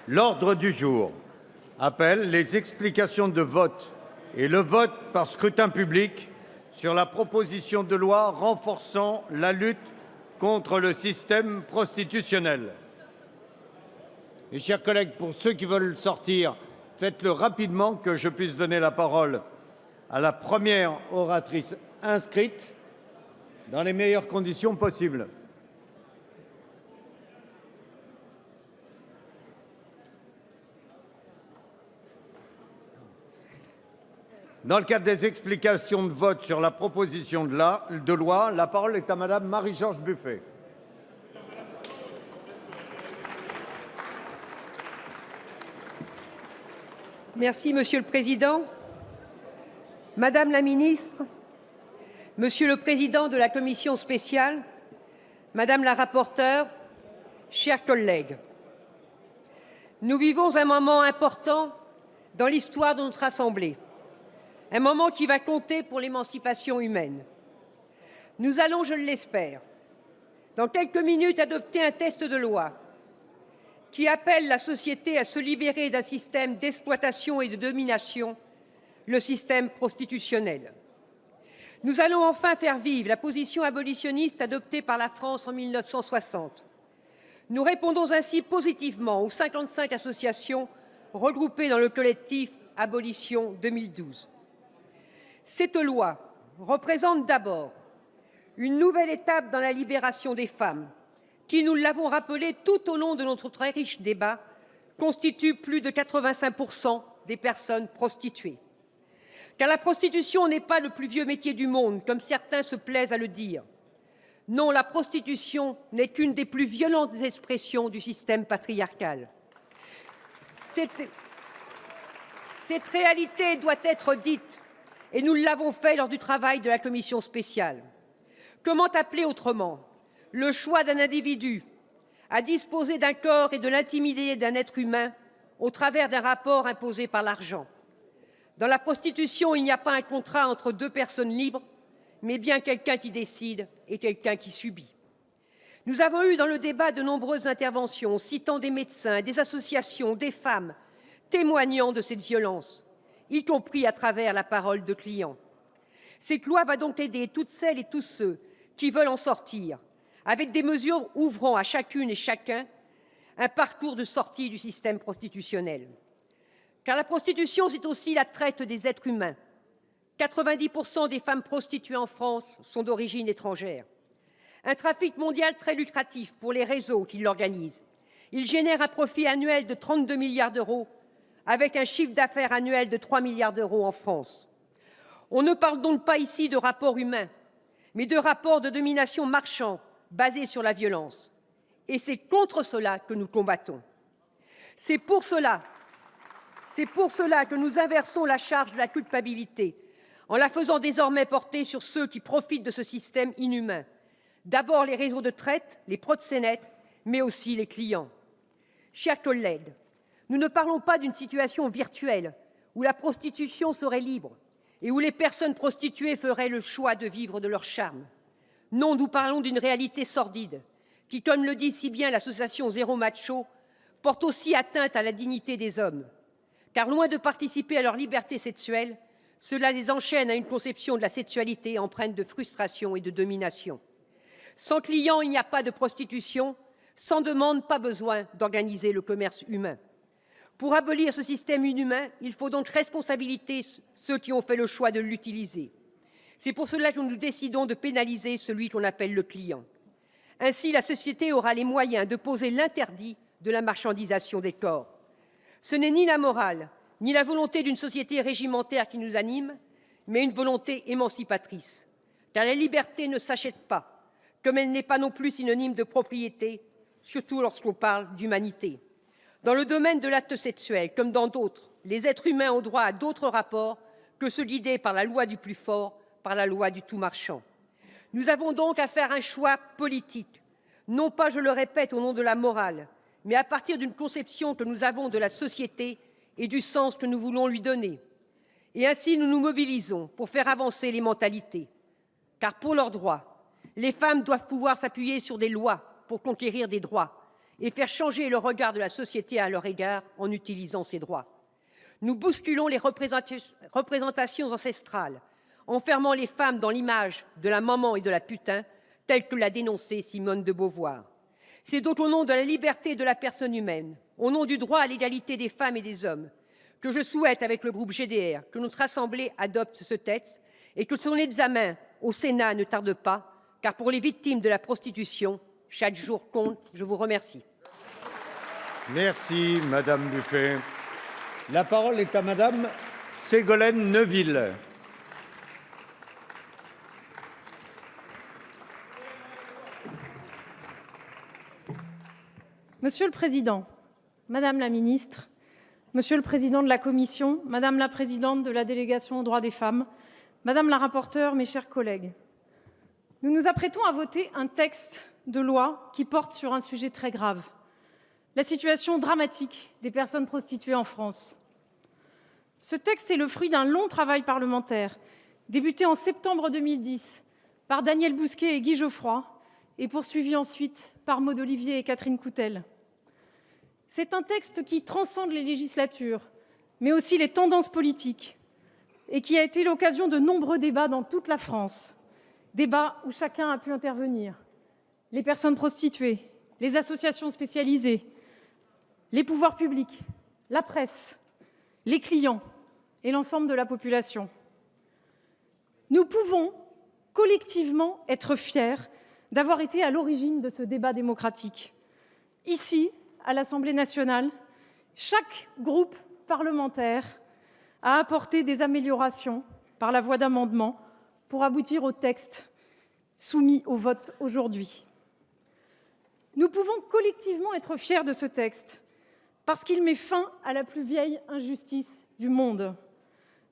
L'ordre du jour appelle les explications de vote et le vote par scrutin public sur la proposition de loi renforçant la lutte contre le système prostitutionnel. Mes chers collègues, pour ceux qui veulent sortir, faites-le rapidement, que je puisse donner la parole à la première oratrice inscrite dans les meilleures conditions possibles. Dans le cadre des explications de vote sur la proposition de loi, la parole est à Madame Marie-George Buffet. Merci, Monsieur le Président. Madame la Ministre, Monsieur le Président de la Commission spéciale, Madame la rapporteure, chers collègues, nous vivons un moment important dans l'histoire de notre Assemblée, un moment qui va compter pour l'émancipation humaine. Nous allons, je l'espère, dans quelques minutes adopter un texte de loi qui appelle la société à se libérer d'un système d'exploitation et de domination, le système prostitutionnel. Nous allons enfin faire vivre la position abolitionniste adoptée par la France en 1960. Nous répondons ainsi positivement aux 55 associations regroupées dans le collectif Abolition 2012. Cette loi représente d'abord une nouvelle étape dans la libération des femmes, qui, nous l'avons rappelé tout au long de notre très riche débat, constitue plus de 85% des personnes prostituées. Car la prostitution n'est pas le plus vieux métier du monde, comme certains se plaisent à le dire. Non, la prostitution n'est qu'une des plus violentes expressions du système patriarcal. Cette réalité doit être dite, et nous l'avons fait lors du travail de la commission spéciale. Comment appeler autrement le choix d'un individu à disposer d'un corps et de l'intimité d'un être humain au travers d'un rapport imposé par l'argent? Dans la prostitution, il n'y a pas un contrat entre deux personnes libres, mais bien quelqu'un qui décide et quelqu'un qui subit. Nous avons eu dans le débat de nombreuses interventions, citant des médecins, des associations, des femmes, témoignant de cette violence, y compris à travers la parole de clients. Cette loi va donc aider toutes celles et tous ceux qui veulent en sortir, avec des mesures ouvrant à chacune et chacun un parcours de sortie du système prostitutionnel. Car la prostitution, c'est aussi la traite des êtres humains. 90% des femmes prostituées en France sont d'origine étrangère. Un trafic mondial très lucratif pour les réseaux qui l'organisent. Il génère un profit annuel de 32 milliards d'euros, avec un chiffre d'affaires annuel de 3 milliards d'euros en France. On ne parle donc pas ici de rapports humains, mais de rapports de domination marchand basés sur la violence. Et c'est contre cela que nous combattons. C'est pour cela que nous inversons la charge de la culpabilité, en la faisant désormais porter sur ceux qui profitent de ce système inhumain. D'abord les réseaux de traite, les proxénètes, mais aussi les clients. Chers collègues, nous ne parlons pas d'une situation virtuelle où la prostitution serait libre et où les personnes prostituées feraient le choix de vivre de leur charme. Non, nous parlons d'une réalité sordide qui, comme le dit si bien l'association Zéro Macho, porte aussi atteinte à la dignité des hommes. Car loin de participer à leur liberté sexuelle, cela les enchaîne à une conception de la sexualité empreinte de frustration et de domination. Sans clients, il n'y a pas de prostitution. Sans demande, pas besoin d'organiser le commerce humain. Pour abolir ce système inhumain, il faut donc responsabiliser ceux qui ont fait le choix de l'utiliser. C'est pour cela que nous décidons de pénaliser celui qu'on appelle le client. Ainsi, la société aura les moyens de poser l'interdit de la marchandisation des corps. Ce n'est ni la morale, ni la volonté d'une société régimentaire qui nous anime, mais une volonté émancipatrice. Car la liberté ne s'achète pas, comme elle n'est pas non plus synonyme de propriété, surtout lorsqu'on parle d'humanité. Dans le domaine de l'acte sexuel, comme dans d'autres, les êtres humains ont droit à d'autres rapports que ceux guidés par la loi du plus fort, par la loi du tout marchand. Nous avons donc à faire un choix politique, non pas, je le répète, au nom de la morale, mais à partir d'une conception que nous avons de la société et du sens que nous voulons lui donner. Et ainsi, nous nous mobilisons pour faire avancer les mentalités. Car pour leurs droits, les femmes doivent pouvoir s'appuyer sur des lois pour conquérir des droits. et faire changer le regard de la société à leur égard en utilisant ces droits. Nous bousculons les représentations ancestrales, enfermant les femmes dans l'image de la maman et de la putain, telle que l'a dénoncée Simone de Beauvoir. C'est donc au nom de la liberté de la personne humaine, au nom du droit à l'égalité des femmes et des hommes, que je souhaite, avec le groupe GDR, que notre Assemblée adopte ce texte et que son examen au Sénat ne tarde pas, car pour les victimes de la prostitution, chaque jour compte. Je vous remercie. Merci, Madame Buffet. La parole est à Madame Ségolène Neuville. Monsieur le Président, Madame la Ministre, Monsieur le Président de la Commission, Madame la Présidente de la Délégation aux droits des femmes, Madame la rapporteure, mes chers collègues, nous nous apprêtons à voter un texte de loi qui porte sur un sujet très grave, la situation dramatique des personnes prostituées en France. Ce texte est le fruit d'un long travail parlementaire, débuté en septembre 2010 par Daniel Bousquet et Guy Geoffroy, et poursuivi ensuite par Maud Olivier et Catherine Coutel. C'est un texte qui transcende les législatures, mais aussi les tendances politiques, et qui a été l'occasion de nombreux débats dans toute la France, débats où chacun a pu intervenir. Les personnes prostituées, les associations spécialisées, les pouvoirs publics, la presse, les clients et l'ensemble de la population. Nous pouvons collectivement être fiers d'avoir été à l'origine de ce débat démocratique. Ici, à l'Assemblée nationale, chaque groupe parlementaire a apporté des améliorations par la voie d'amendements pour aboutir au texte soumis au vote aujourd'hui. Nous pouvons collectivement être fiers de ce texte parce qu'il met fin à la plus vieille injustice du monde.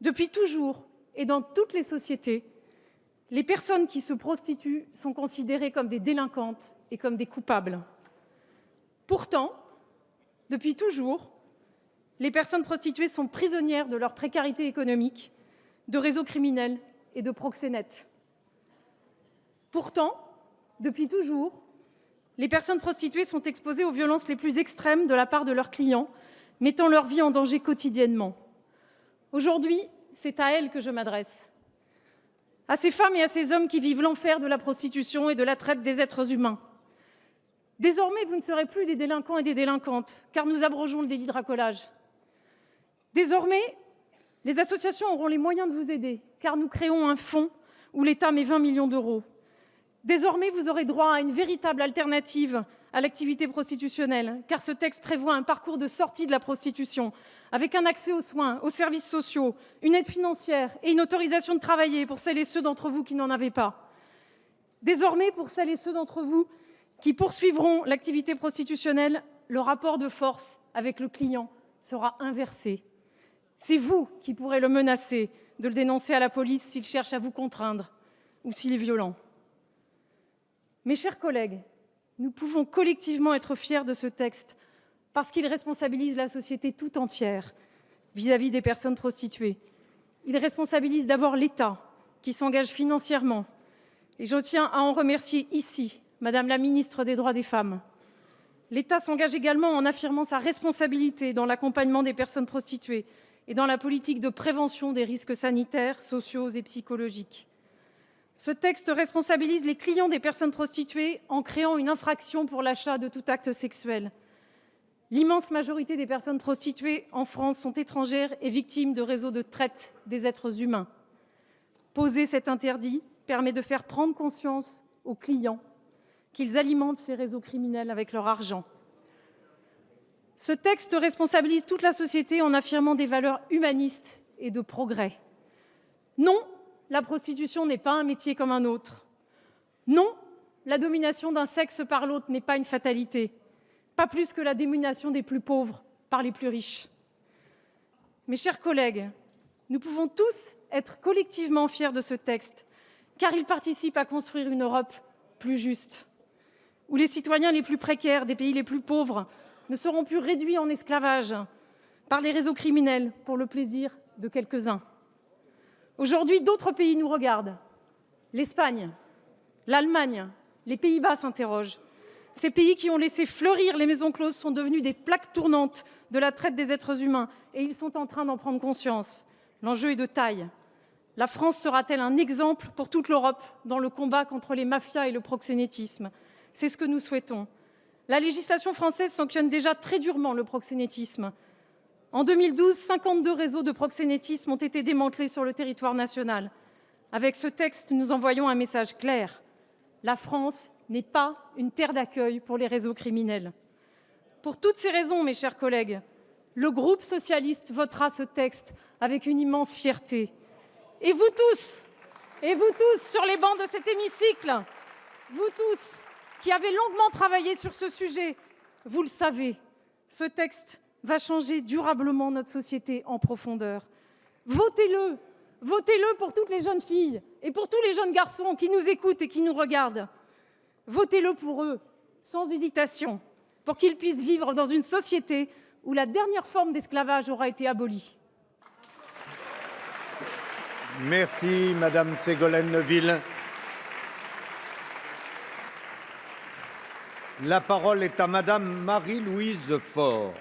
Depuis toujours et dans toutes les sociétés, les personnes qui se prostituent sont considérées comme des délinquantes et comme des coupables. Pourtant, depuis toujours, les personnes prostituées sont prisonnières de leur précarité économique, de réseaux criminels et de proxénètes. Pourtant, depuis toujours, les personnes prostituées sont exposées aux violences les plus extrêmes de la part de leurs clients, mettant leur vie en danger quotidiennement. Aujourd'hui, c'est à elles que je m'adresse. À ces femmes et à ces hommes qui vivent l'enfer de la prostitution et de la traite des êtres humains. Désormais, vous ne serez plus des délinquants et des délinquantes, car nous abrogeons le délit de racolage. Désormais, les associations auront les moyens de vous aider, car nous créons un fonds où l'État met 20 millions d'euros. Désormais, vous aurez droit à une véritable alternative à l'activité prostitutionnelle, car ce texte prévoit un parcours de sortie de la prostitution, avec un accès aux soins, aux services sociaux, une aide financière et une autorisation de travailler pour celles et ceux d'entre vous qui n'en avaient pas. Désormais, pour celles et ceux d'entre vous qui poursuivront l'activité prostitutionnelle, le rapport de force avec le client sera inversé. C'est vous qui pourrez le menacer de le dénoncer à la police s'il cherche à vous contraindre ou s'il est violent. Mes chers collègues, nous pouvons collectivement être fiers de ce texte parce qu'il responsabilise la société tout entière vis-à-vis des personnes prostituées. Il responsabilise d'abord l'État qui s'engage financièrement. Et je tiens à en remercier ici Madame la ministre des Droits des Femmes. L'État s'engage également en affirmant sa responsabilité dans l'accompagnement des personnes prostituées et dans la politique de prévention des risques sanitaires, sociaux et psychologiques. Ce texte responsabilise les clients des personnes prostituées en créant une infraction pour l'achat de tout acte sexuel. L'immense majorité des personnes prostituées en France sont étrangères et victimes de réseaux de traite des êtres humains. Poser cet interdit permet de faire prendre conscience aux clients qu'ils alimentent ces réseaux criminels avec leur argent. Ce texte responsabilise toute la société en affirmant des valeurs humanistes et de progrès. Non, la prostitution n'est pas un métier comme un autre. Non, la domination d'un sexe par l'autre n'est pas une fatalité, pas plus que la domination des plus pauvres par les plus riches. Mes chers collègues, nous pouvons tous être collectivement fiers de ce texte, car il participe à construire une Europe plus juste, où les citoyens les plus précaires des pays les plus pauvres ne seront plus réduits en esclavage par les réseaux criminels pour le plaisir de quelques-uns. Aujourd'hui, d'autres pays nous regardent. L'Espagne, l'Allemagne, les Pays-Bas s'interrogent. Ces pays qui ont laissé fleurir les maisons closes sont devenus des plaques tournantes de la traite des êtres humains et ils sont en train d'en prendre conscience. L'enjeu est de taille. La France sera-t-elle un exemple pour toute l'Europe dans le combat contre les mafias et le proxénétisme? C'est ce que nous souhaitons. La législation française sanctionne déjà très durement le proxénétisme. En 2012, 52 réseaux de proxénétisme ont été démantelés sur le territoire national. Avec ce texte, nous envoyons un message clair. La France n'est pas une terre d'accueil pour les réseaux criminels. Pour toutes ces raisons, mes chers collègues, le groupe socialiste votera ce texte avec une immense fierté. Et vous tous sur les bancs de cet hémicycle, vous tous qui avez longuement travaillé sur ce sujet, vous le savez, ce texte va changer durablement notre société en profondeur. Votez-le, votez-le pour toutes les jeunes filles et pour tous les jeunes garçons qui nous écoutent et qui nous regardent. Votez-le pour eux, sans hésitation, pour qu'ils puissent vivre dans une société où la dernière forme d'esclavage aura été abolie. Merci, Madame Ségolène Neuville. La parole est à Madame Marie-Louise Faure.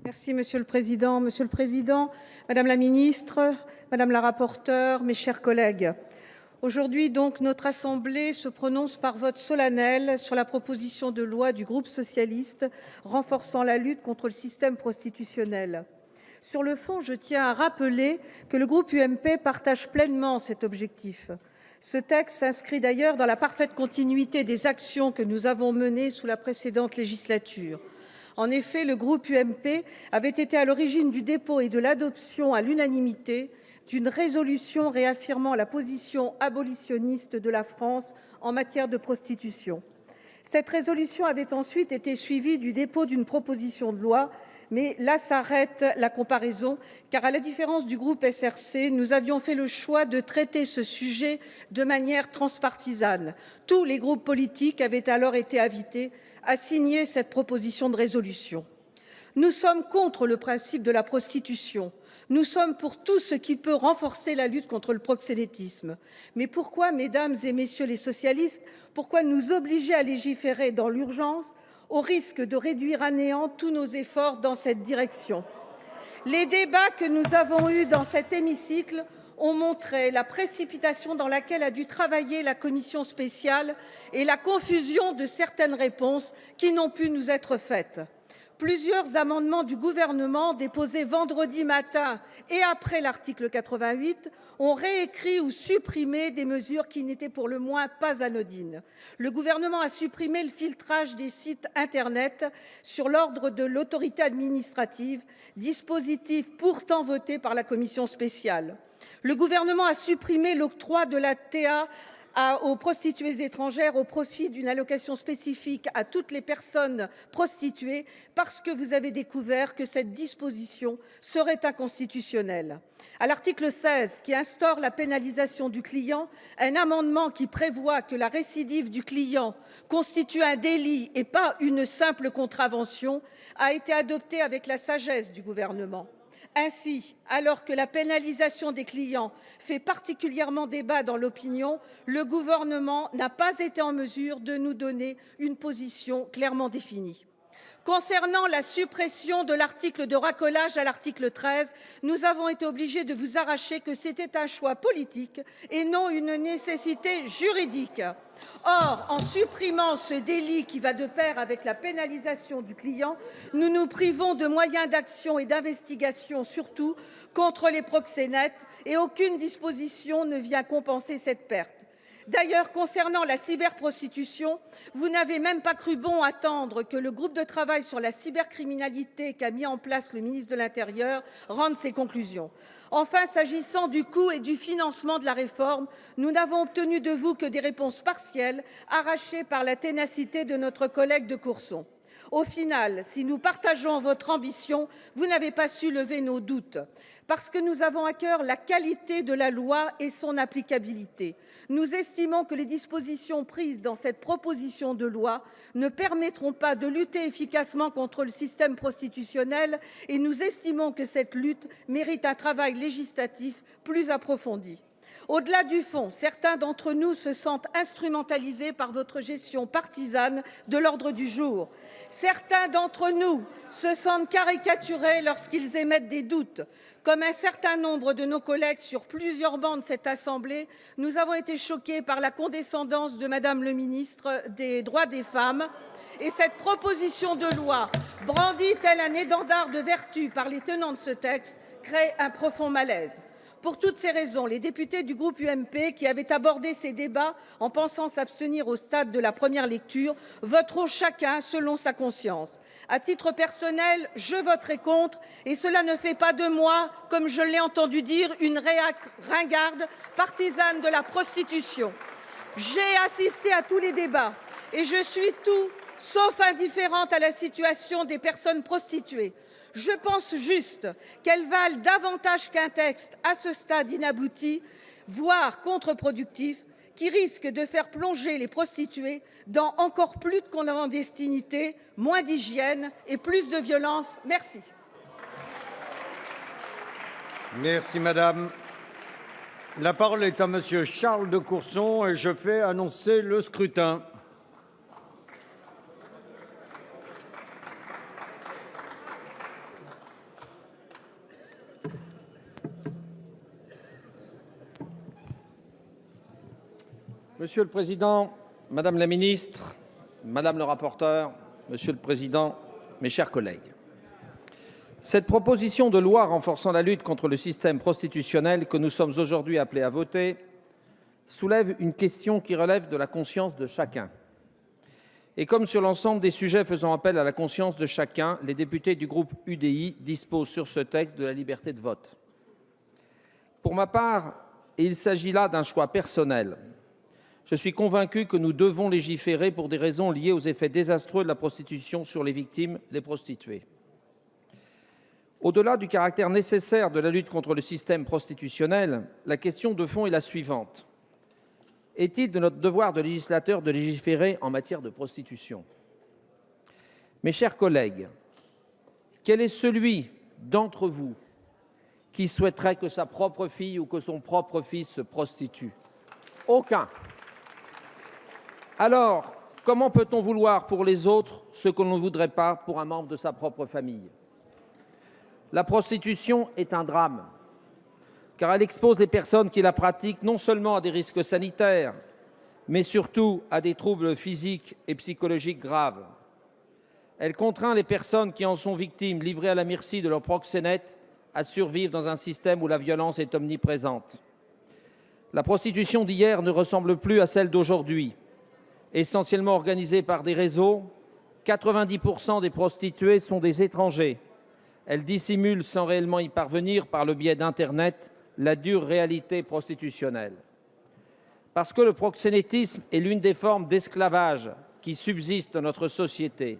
Merci, Monsieur le Président. Monsieur le Président, Madame la Ministre, Madame la rapporteure, mes chers collègues. Aujourd'hui, donc, notre Assemblée se prononce par vote solennel sur la proposition de loi du groupe socialiste renforçant la lutte contre le système prostitutionnel. Sur le fond, je tiens à rappeler que le groupe UMP partage pleinement cet objectif. Ce texte s'inscrit d'ailleurs dans la parfaite continuité des actions que nous avons menées sous la précédente législature. En effet, le groupe UMP avait été à l'origine du dépôt et de l'adoption à l'unanimité d'une résolution réaffirmant la position abolitionniste de la France en matière de prostitution. Cette résolution avait ensuite été suivie du dépôt d'une proposition de loi, mais là s'arrête la comparaison, car à la différence du groupe SRC, nous avions fait le choix de traiter ce sujet de manière transpartisane. Tous les groupes politiques avaient alors été invités à signer cette proposition de résolution. Nous sommes contre le principe de la prostitution. Nous sommes pour tout ce qui peut renforcer la lutte contre le proxénétisme. Mais pourquoi, mesdames et messieurs les socialistes, pourquoi nous obliger à légiférer dans l'urgence au risque de réduire à néant tous nos efforts dans cette direction? Les débats que nous avons eus dans cet hémicycle ont montré la précipitation dans laquelle a dû travailler la commission spéciale et la confusion de certaines réponses qui n'ont pu nous être faites. Plusieurs amendements du Gouvernement déposés vendredi matin et après l'article 88 ont réécrit ou supprimé des mesures qui n'étaient pour le moins pas anodines. Le Gouvernement a supprimé le filtrage des sites internet sur l'ordre de l'autorité administrative, dispositif pourtant voté par la commission spéciale. Le Gouvernement a supprimé l'octroi de la TA aux prostituées étrangères au profit d'une allocation spécifique à toutes les personnes prostituées parce que vous avez découvert que cette disposition serait inconstitutionnelle. À l'article 16, qui instaure la pénalisation du client, un amendement qui prévoit que la récidive du client constitue un délit et pas une simple contravention a été adopté avec la sagesse du Gouvernement. Ainsi, alors que la pénalisation des clients fait particulièrement débat dans l'opinion, le Gouvernement n'a pas été en mesure de nous donner une position clairement définie. Concernant la suppression de l'article de racolage à l'article 13, nous avons été obligés de vous arracher que c'était un choix politique et non une nécessité juridique. Or, en supprimant ce délit qui va de pair avec la pénalisation du client, nous nous privons de moyens d'action et d'investigation, surtout contre les proxénètes, et aucune disposition ne vient compenser cette perte. D'ailleurs, concernant la cyberprostitution, vous n'avez même pas cru bon attendre que le groupe de travail sur la cybercriminalité qu'a mis en place le ministre de l'Intérieur rende ses conclusions. Enfin, s'agissant du coût et du financement de la réforme, nous n'avons obtenu de vous que des réponses partielles, arrachées par la ténacité de notre collègue de Courson. Au final, si nous partageons votre ambition, vous n'avez pas su lever nos doutes. Parce que nous avons à cœur la qualité de la loi et son applicabilité, nous estimons que les dispositions prises dans cette proposition de loi ne permettront pas de lutter efficacement contre le système prostitutionnel et nous estimons que cette lutte mérite un travail législatif plus approfondi. Au-delà du fond, certains d'entre nous se sentent instrumentalisés par votre gestion partisane de l'ordre du jour. Certains d'entre nous se sentent caricaturés lorsqu'ils émettent des doutes. Comme un certain nombre de nos collègues sur plusieurs bancs de cette Assemblée, nous avons été choqués par la condescendance de Madame le ministre des Droits des femmes. Et cette proposition de loi, brandie tel un étendard de vertu par les tenants de ce texte, crée un profond malaise. Pour toutes ces raisons, les députés du groupe UMP, qui avaient abordé ces débats en pensant s'abstenir au stade de la première lecture, voteront chacun selon sa conscience. À titre personnel, je voterai contre et cela ne fait pas de moi, comme je l'ai entendu dire, une ringarde partisane de la prostitution. J'ai assisté à tous les débats et je suis tout sauf indifférente à la situation des personnes prostituées. Je pense juste qu'elles valent davantage qu'un texte à ce stade inabouti, voire contre-productif, qui risque de faire plonger les prostituées dans encore plus de clandestinité, moins d'hygiène et plus de violence. Merci. Merci, madame. La parole est à monsieur Charles de Courson et je fais annoncer le scrutin. Monsieur le Président, Madame la Ministre, Madame le rapporteur, Monsieur le Président, mes chers collègues. Cette proposition de loi renforçant la lutte contre le système prostitutionnel que nous sommes aujourd'hui appelés à voter soulève une question qui relève de la conscience de chacun. Et comme sur l'ensemble des sujets faisant appel à la conscience de chacun, les députés du groupe UDI disposent sur ce texte de la liberté de vote. Pour ma part, il s'agit là d'un choix personnel. Je suis convaincu que nous devons légiférer pour des raisons liées aux effets désastreux de la prostitution sur les victimes, les prostituées. Au-delà du caractère nécessaire de la lutte contre le système prostitutionnel, la question de fond est la suivante. Est-il de notre devoir de législateur de légiférer en matière de prostitution? Mes chers collègues, quel est celui d'entre vous qui souhaiterait que sa propre fille ou que son propre fils se prostitue? Aucun. Alors, comment peut-on vouloir pour les autres ce qu'on ne voudrait pas pour un membre de sa propre famille? La prostitution est un drame, car elle expose les personnes qui la pratiquent non seulement à des risques sanitaires, mais surtout à des troubles physiques et psychologiques graves. Elle contraint les personnes qui en sont victimes, livrées à la merci de leurs proxénètes, à survivre dans un système où la violence est omniprésente. La prostitution d'hier ne ressemble plus à celle d'aujourd'hui. Essentiellement organisée par des réseaux, 90% des prostituées sont des étrangers. Elles dissimulent sans réellement y parvenir par le biais d'Internet la dure réalité prostitutionnelle. Parce que le proxénétisme est l'une des formes d'esclavage qui subsistent dans notre société.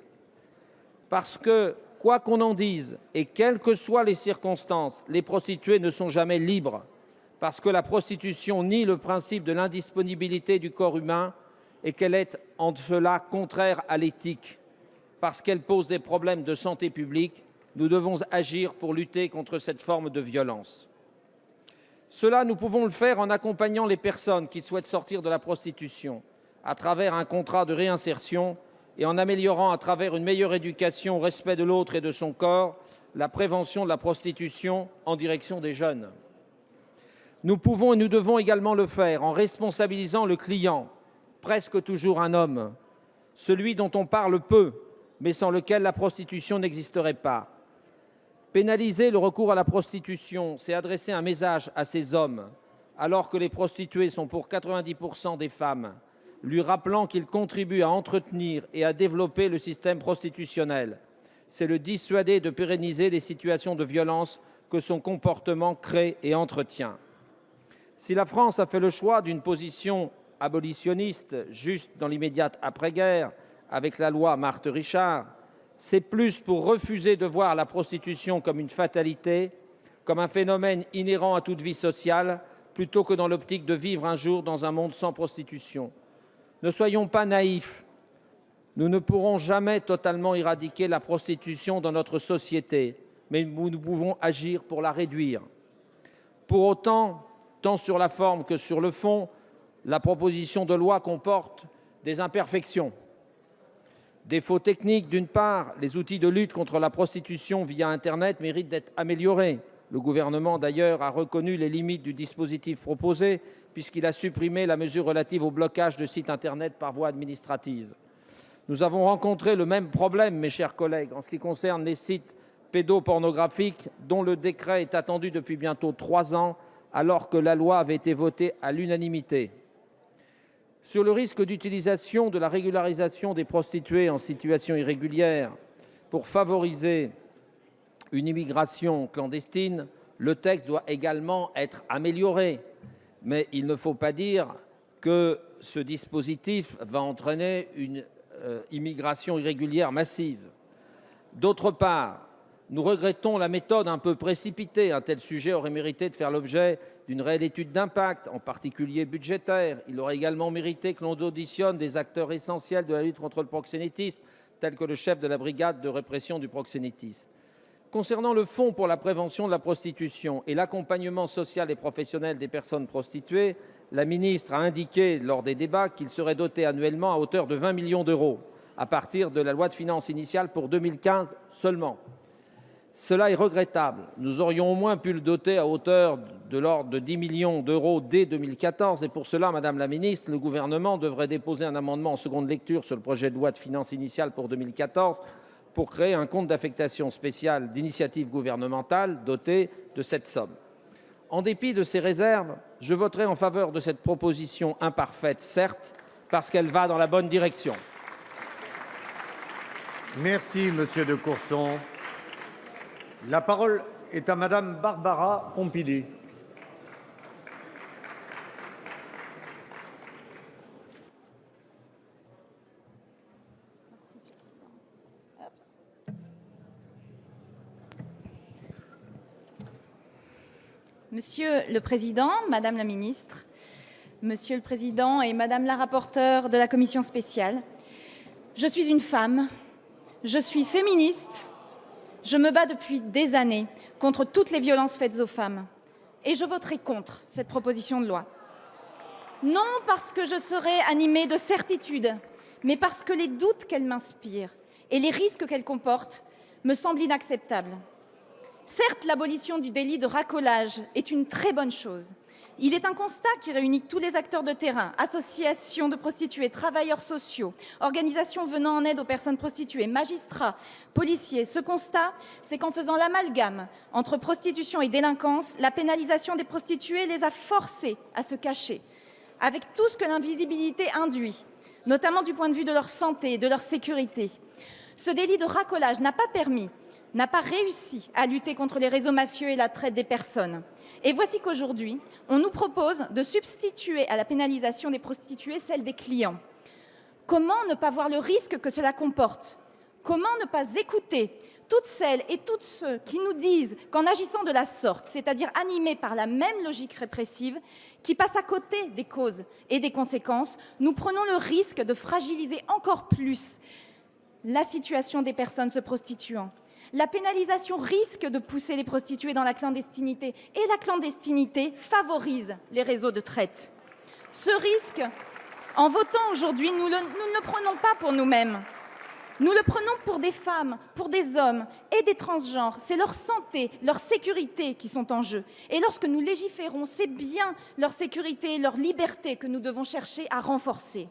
Parce que, quoi qu'on en dise, et quelles que soient les circonstances, les prostituées ne sont jamais libres. Parce que la prostitution nie le principe de l'indisponibilité du corps humain et qu'elle est en cela contraire à l'éthique. Parce qu'elle pose des problèmes de santé publique, nous devons agir pour lutter contre cette forme de violence. Cela, nous pouvons le faire en accompagnant les personnes qui souhaitent sortir de la prostitution à travers un contrat de réinsertion et en améliorant à travers une meilleure éducation au respect de l'autre et de son corps, la prévention de la prostitution en direction des jeunes. Nous pouvons et nous devons également le faire en responsabilisant le client, presque toujours un homme, celui dont on parle peu, mais sans lequel la prostitution n'existerait pas. Pénaliser le recours à la prostitution, c'est adresser un message à ces hommes, alors que les prostituées sont pour 90% des femmes, lui rappelant qu'ils contribuent à entretenir et à développer le système prostitutionnel. C'est le dissuader de pérenniser les situations de violence que son comportement crée et entretient. Si la France a fait le choix d'une position abolitionniste juste dans l'immédiate après-guerre avec la loi Marthe-Richard, c'est plus pour refuser de voir la prostitution comme une fatalité, comme un phénomène inhérent à toute vie sociale, plutôt que dans l'optique de vivre un jour dans un monde sans prostitution. Ne soyons pas naïfs. Nous ne pourrons jamais totalement éradiquer la prostitution dans notre société, mais nous pouvons agir pour la réduire. Pour autant, tant sur la forme que sur le fond, la proposition de loi comporte des imperfections. Défauts techniques, d'une part, les outils de lutte contre la prostitution via Internet méritent d'être améliorés. Le gouvernement, d'ailleurs, a reconnu les limites du dispositif proposé, puisqu'il a supprimé la mesure relative au blocage de sites Internet par voie administrative. Nous avons rencontré le même problème, mes chers collègues, en ce qui concerne les sites pédopornographiques, dont le décret est attendu depuis bientôt 3 ans, alors que la loi avait été votée à l'unanimité. Sur le risque d'utilisation de la régularisation des prostituées en situation irrégulière pour favoriser une immigration clandestine, le texte doit également être amélioré. Mais il ne faut pas dire que ce dispositif va entraîner une immigration irrégulière massive. D'autre part, nous regrettons la méthode un peu précipitée. Un tel sujet aurait mérité de faire l'objet d'une réelle étude d'impact, en particulier budgétaire. Il aurait également mérité que l'on auditionne des acteurs essentiels de la lutte contre le proxénétisme, tels que le chef de la brigade de répression du proxénétisme. Concernant le fonds pour la prévention de la prostitution et l'accompagnement social et professionnel des personnes prostituées, la ministre a indiqué lors des débats qu'il serait doté annuellement à hauteur de 20 millions d'euros, à partir de la loi de finances initiale pour 2015 seulement. Cela est regrettable. Nous aurions au moins pu le doter à hauteur de l'ordre de 10 millions d'euros dès 2014. Et pour cela, Madame la Ministre, le gouvernement devrait déposer un amendement en seconde lecture sur le projet de loi de finances initiale pour 2014 pour créer un compte d'affectation spéciale d'initiative gouvernementale doté de cette somme. En dépit de ces réserves, je voterai en faveur de cette proposition imparfaite, certes, parce qu'elle va dans la bonne direction. Merci, Monsieur de Courson. La parole est à Madame Barbara Pompili. Monsieur le Président, Madame la Ministre, Monsieur le Président et Madame la rapporteure de la Commission spéciale, je suis une femme, je suis féministe, je me bats depuis des années contre toutes les violences faites aux femmes et je voterai contre cette proposition de loi. Non parce que je serai animée de certitudes, mais parce que les doutes qu'elle m'inspire et les risques qu'elle comporte me semblent inacceptables. Certes, l'abolition du délit de racolage est une très bonne chose. Il est un constat qui réunit tous les acteurs de terrain, associations de prostituées, travailleurs sociaux, organisations venant en aide aux personnes prostituées, magistrats, policiers. Ce constat, c'est qu'en faisant l'amalgame entre prostitution et délinquance, la pénalisation des prostituées les a forcées à se cacher, avec tout ce que l'invisibilité induit, notamment du point de vue de leur santé et de leur sécurité. Ce délit de racolage n'a pas réussi à lutter contre les réseaux mafieux et la traite des personnes. Et voici qu'aujourd'hui, on nous propose de substituer à la pénalisation des prostituées celle des clients. Comment ne pas voir le risque que cela comporte? Comment ne pas écouter toutes celles et tous ceux qui nous disent qu'en agissant de la sorte, c'est-à-dire animés par la même logique répressive, qui passe à côté des causes et des conséquences, nous prenons le risque de fragiliser encore plus la situation des personnes se prostituant. La pénalisation risque de pousser les prostituées dans la clandestinité et la clandestinité favorise les réseaux de traite. Ce risque, en votant aujourd'hui, nous ne le prenons pas pour nous-mêmes. Nous le prenons pour des femmes, pour des hommes et des transgenres. C'est leur santé, leur sécurité qui sont en jeu. Et lorsque nous légiférons, c'est bien leur sécurité et leur liberté que nous devons chercher à renforcer.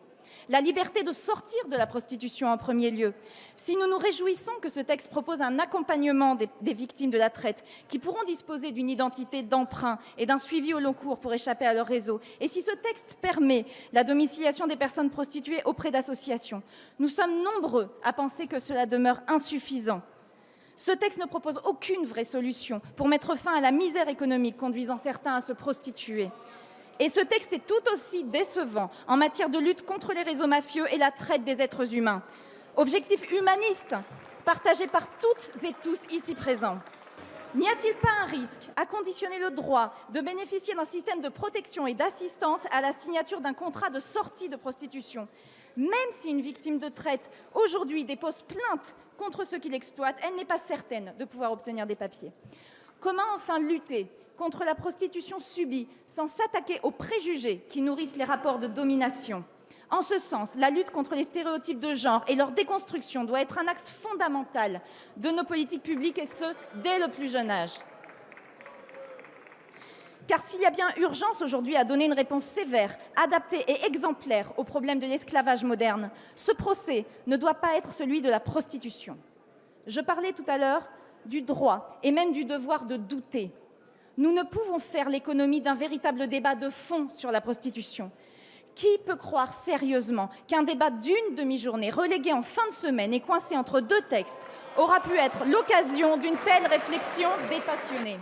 La liberté de sortir de la prostitution en premier lieu. Si nous nous réjouissons que ce texte propose un accompagnement des victimes de la traite qui pourront disposer d'une identité d'emprunt et d'un suivi au long cours pour échapper à leur réseau, et si ce texte permet la domiciliation des personnes prostituées auprès d'associations, nous sommes nombreux à penser que cela demeure insuffisant. Ce texte ne propose aucune vraie solution pour mettre fin à la misère économique conduisant certains à se prostituer. Et ce texte est tout aussi décevant en matière de lutte contre les réseaux mafieux et la traite des êtres humains. Objectif humaniste, partagé par toutes et tous ici présents. N'y a-t-il pas un risque à conditionner le droit de bénéficier d'un système de protection et d'assistance à la signature d'un contrat de sortie de prostitution? Même si une victime de traite aujourd'hui dépose plainte contre ceux qui l'exploitent, elle n'est pas certaine de pouvoir obtenir des papiers. Comment enfin lutter contre la prostitution subie sans s'attaquer aux préjugés qui nourrissent les rapports de domination? En ce sens, la lutte contre les stéréotypes de genre et leur déconstruction doit être un axe fondamental de nos politiques publiques, et ce, dès le plus jeune âge. Car s'il y a bien urgence aujourd'hui à donner une réponse sévère, adaptée et exemplaire au problème de l'esclavage moderne, ce procès ne doit pas être celui de la prostitution. Je parlais tout à l'heure du droit et même du devoir de douter. Nous ne pouvons faire l'économie d'un véritable débat de fond sur la prostitution. Qui peut croire sérieusement qu'un débat d'une demi-journée relégué en fin de semaine et coincé entre deux textes aura pu être l'occasion d'une telle réflexion dépassionnée?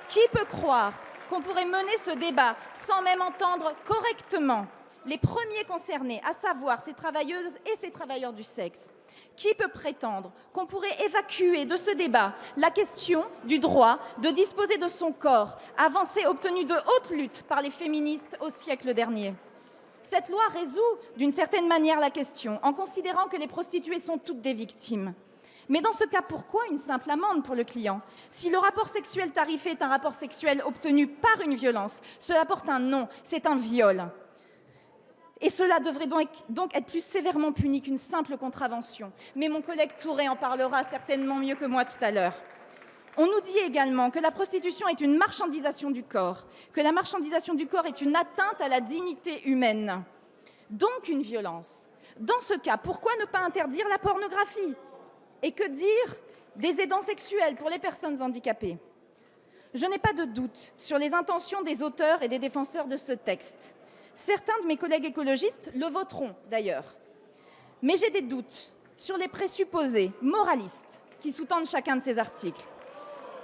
Qui peut croire qu'on pourrait mener ce débat sans même entendre correctement les premiers concernés, à savoir ces travailleuses et ces travailleurs du sexe? Qui peut prétendre qu'on pourrait évacuer de ce débat la question du droit de disposer de son corps, avancée obtenue de haute lutte par les féministes au siècle dernier? Cette loi résout d'une certaine manière la question en considérant que les prostituées sont toutes des victimes. Mais dans ce cas, pourquoi une simple amende pour le client? Si le rapport sexuel tarifé est un rapport sexuel obtenu par une violence, cela porte un nom, c'est un viol. Et cela devrait donc être plus sévèrement puni qu'une simple contravention. Mais mon collègue Touré en parlera certainement mieux que moi tout à l'heure. On nous dit également que la prostitution est une marchandisation du corps, que la marchandisation du corps est une atteinte à la dignité humaine, donc une violence. Dans ce cas, pourquoi ne pas interdire la pornographie? Et que dire des aidants sexuels pour les personnes handicapées? Je n'ai pas de doute sur les intentions des auteurs et des défenseurs de ce texte. Certains de mes collègues écologistes le voteront d'ailleurs. Mais j'ai des doutes sur les présupposés moralistes qui sous-tendent chacun de ces articles.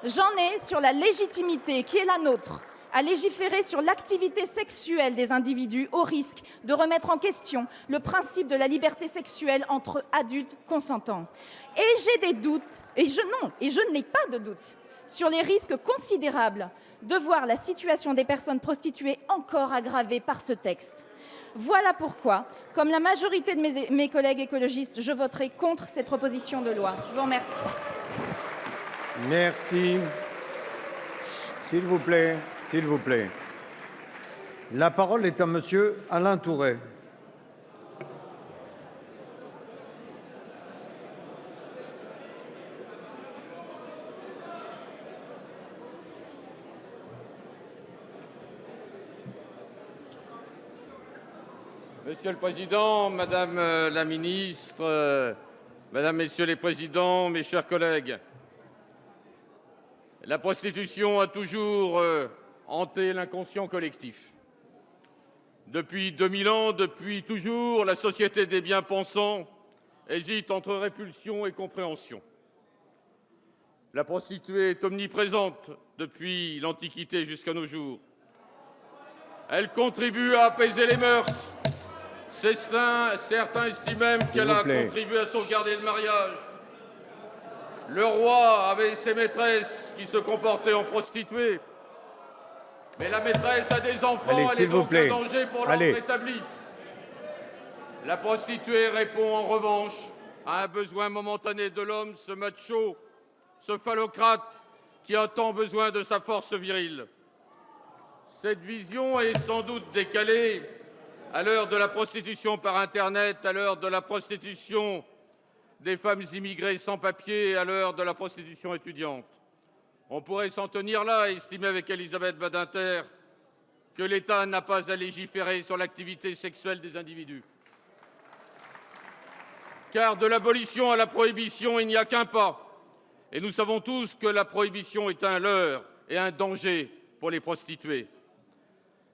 J'en ai sur la légitimité qui est la nôtre à légiférer sur l'activité sexuelle des individus au risque de remettre en question le principe de la liberté sexuelle entre adultes consentants. Et j'ai des doutes, et je n'ai pas de doute, sur les risques considérables de voir la situation des personnes prostituées encore aggravée par ce texte. Voilà pourquoi, comme la majorité de mes collègues écologistes, je voterai contre cette proposition de loi. Je vous remercie. Merci. S'il vous plaît, s'il vous plaît. La parole est à monsieur Alain Tourret. Monsieur le Président, Madame la Ministre, Mesdames, Messieurs les Présidents, mes chers collègues, la prostitution a toujours hanté l'inconscient collectif. Depuis 2000 ans, depuis toujours, la société des bien-pensants hésite entre répulsion et compréhension. La prostituée est omniprésente depuis l'Antiquité jusqu'à nos jours. Elle contribue à apaiser les mœurs. Certains estiment même qu'elle a contribué à sauvegarder le mariage. Le roi avait ses maîtresses qui se comportaient en prostituées. Mais la maîtresse a des enfants, elle est donc un danger pour l'ordre établi. La prostituée répond en revanche à un besoin momentané de l'homme, ce macho, ce phallocrate qui a tant besoin de sa force virile. Cette vision est sans doute décalée à l'heure de la prostitution par Internet, à l'heure de la prostitution des femmes immigrées sans papier, à l'heure de la prostitution étudiante. On pourrait s'en tenir là et estimer avec Elisabeth Badinter que l'État n'a pas à légiférer sur l'activité sexuelle des individus. Car de l'abolition à la prohibition, il n'y a qu'un pas. Et nous savons tous que la prohibition est un leurre et un danger pour les prostituées.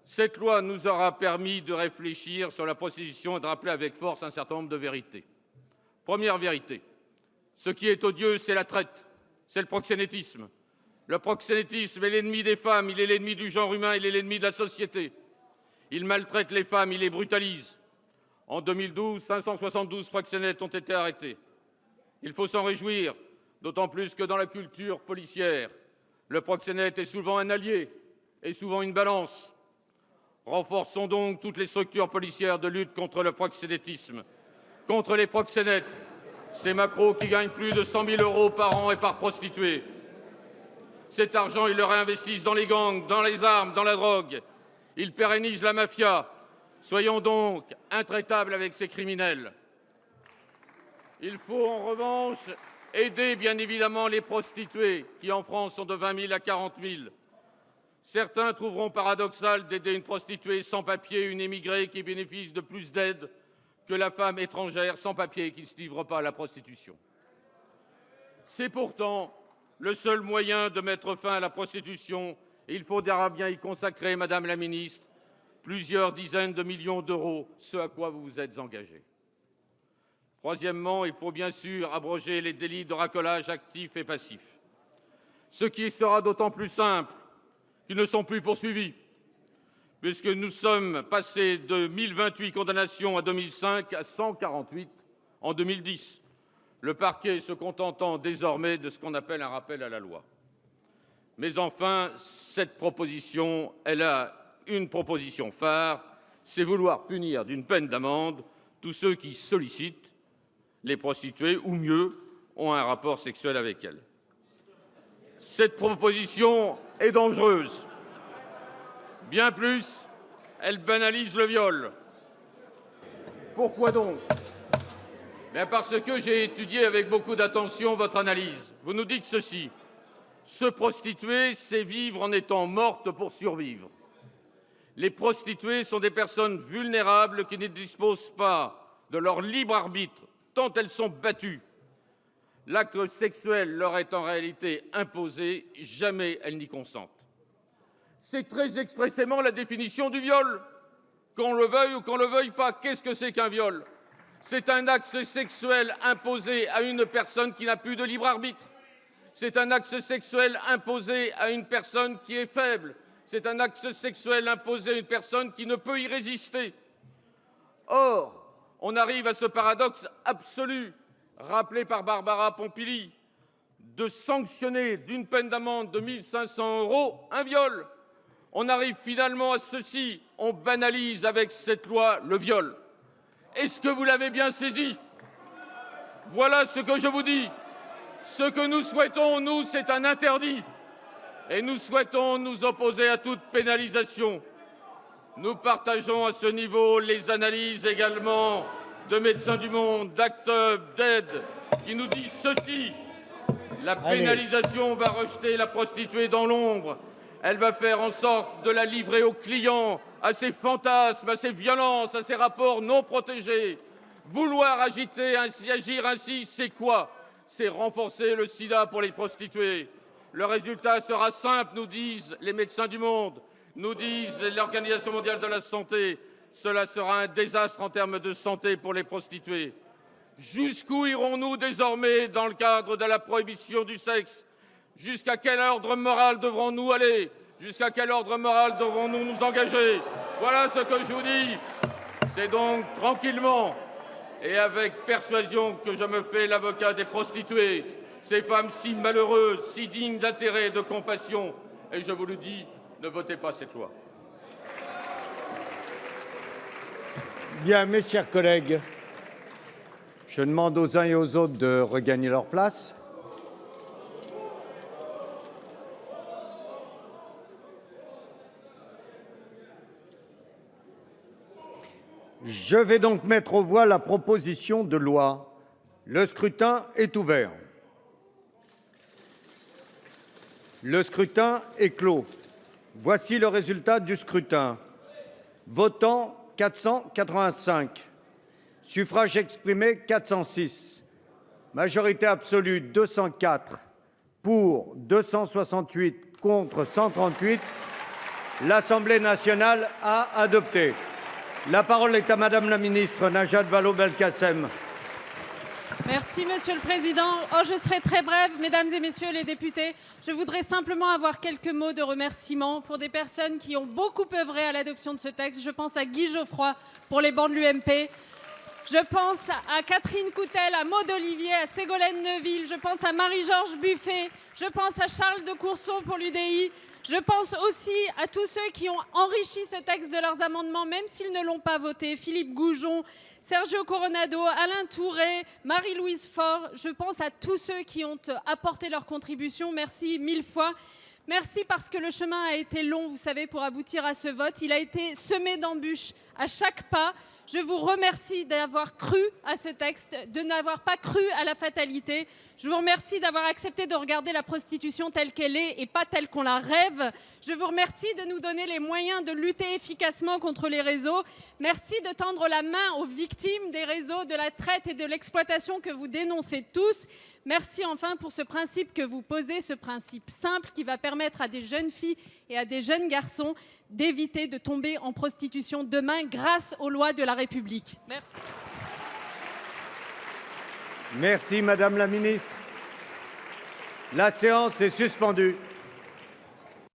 Cette loi nous aura permis de réfléchir sur la prostitution et de rappeler avec force un certain nombre de vérités. Première vérité, ce qui est odieux, c'est la traite, c'est le proxénétisme. Le proxénétisme est l'ennemi des femmes, il est l'ennemi du genre humain, il est l'ennemi de la société. Il maltraite les femmes, il les brutalise. En 2012, 572 proxénètes ont été arrêtés. Il faut s'en réjouir, d'autant plus que dans la culture policière, le proxénète est souvent un allié et souvent une balance. Renforçons donc toutes les structures policières de lutte contre le proxénétisme, contre les proxénètes, ces macros qui gagnent plus de 100 000 € par an et par prostituée. Cet argent, ils le réinvestissent dans les gangs, dans les armes, dans la drogue. Ils pérennisent la mafia. Soyons donc intraitables avec ces criminels. Il faut en revanche aider bien évidemment les prostituées qui en France sont de 20 000 à 40 000. Certains trouveront paradoxal d'aider une prostituée sans papier, une émigrée qui bénéficie de plus d'aide que la femme étrangère sans papier qui ne se livre pas à la prostitution. C'est pourtant le seul moyen de mettre fin à la prostitution et il faudra bien y consacrer, Madame la Ministre, plusieurs dizaines de millions d'euros, ce à quoi vous vous êtes engagée. Troisièmement, il faut bien sûr abroger les délits de racolage actif et passif, ce qui sera d'autant plus simple qu'ils ne sont plus poursuivis, puisque nous sommes passés de 1028 condamnations en 2005 à 148 en 2010, le parquet se contentant désormais de ce qu'on appelle un rappel à la loi. Mais enfin, cette proposition, elle a une proposition phare, c'est vouloir punir d'une peine d'amende tous ceux qui sollicitent les prostituées, ou mieux, ont un rapport sexuel avec elles. Cette proposition est dangereuse. Bien plus, elle banalise le viol. Pourquoi donc? Bien parce que j'ai étudié avec beaucoup d'attention votre analyse. Vous nous dites ceci: se prostituer, c'est vivre en étant morte pour survivre. Les prostituées sont des personnes vulnérables qui ne disposent pas de leur libre arbitre, tant elles sont battues. L'acte sexuel leur est en réalité imposé, jamais elles n'y consentent. C'est très expressément la définition du viol. Qu'on le veuille ou qu'on ne le veuille pas, qu'est-ce que c'est qu'un viol? C'est un acte sexuel imposé à une personne qui n'a plus de libre arbitre. C'est un acte sexuel imposé à une personne qui est faible. C'est un acte sexuel imposé à une personne qui ne peut y résister. Or, on arrive à ce paradoxe absolu, rappelé par Barbara Pompili, de sanctionner d'une peine d'amende de 1 500 € un viol. On arrive finalement à ceci, on banalise avec cette loi le viol. Est-ce que vous l'avez bien saisi? Voilà ce que je vous dis. Ce que nous souhaitons, nous, c'est un interdit. Et nous souhaitons nous opposer à toute pénalisation. Nous partageons à ce niveau les analyses également de Médecins du Monde, d'Actub, d'Aide, qui nous disent ceci: la pénalisation va rejeter la prostituée dans l'ombre. Elle va faire en sorte de la livrer aux clients, à ses fantasmes, à ses violences, à ses rapports non protégés. Vouloir agir ainsi, c'est quoi? C'est renforcer le sida pour les prostituées. Le résultat sera simple, nous disent les Médecins du Monde, nous disent l'Organisation mondiale de la santé. Cela sera un désastre en termes de santé pour les prostituées. Jusqu'où irons-nous désormais dans le cadre de la prohibition du sexe? Jusqu'à quel ordre moral devrons-nous aller? Jusqu'à quel ordre moral devrons-nous nous engager? Voilà ce que je vous dis. C'est donc tranquillement et avec persuasion que je me fais l'avocat des prostituées, ces femmes si malheureuses, si dignes d'intérêt et de compassion. Et je vous le dis, ne votez pas cette loi. Bien, mes chers collègues, je demande aux uns et aux autres de regagner leur place. Je vais donc mettre aux voix la proposition de loi. Le scrutin est ouvert. Le scrutin est clos. Voici le résultat du scrutin. Votants 485. Suffrages exprimés 406. Majorité absolue 204. Pour 268, contre 138. L'Assemblée nationale a adopté. La parole est à Madame la ministre Najat Vallaud-Belkacem. Merci, Monsieur le Président. Je serai très brève, Mesdames et Messieurs les députés. Je voudrais simplement avoir quelques mots de remerciement pour des personnes qui ont beaucoup œuvré à l'adoption de ce texte. Je pense à Guy Geoffroy pour les bancs de l'UMP, Je pense à Catherine Coutel, à Maud Olivier, à Ségolène Neuville. Je pense à Marie-Georges Buffet. Je pense à Charles de Courson pour l'UDI. Je pense aussi à tous ceux qui ont enrichi ce texte de leurs amendements, même s'ils ne l'ont pas voté. Philippe Goujon, Sergio Coronado, Alain Touré, Marie-Louise Faure. Je pense à tous ceux qui ont apporté leur contribution. Merci mille fois. Merci parce que le chemin a été long, vous savez, pour aboutir à ce vote. Il a été semé d'embûches à chaque pas. Je vous remercie d'avoir cru à ce texte, de n'avoir pas cru à la fatalité. Je vous remercie d'avoir accepté de regarder la prostitution telle qu'elle est et pas telle qu'on la rêve. Je vous remercie de nous donner les moyens de lutter efficacement contre les réseaux. Merci de tendre la main aux victimes des réseaux, de la traite et de l'exploitation que vous dénoncez tous. Merci enfin pour ce principe que vous posez, ce principe simple qui va permettre à des jeunes filles et à des jeunes garçons d'éviter de tomber en prostitution demain grâce aux lois de la République. Merci. Merci, Madame la Ministre. La séance est suspendue.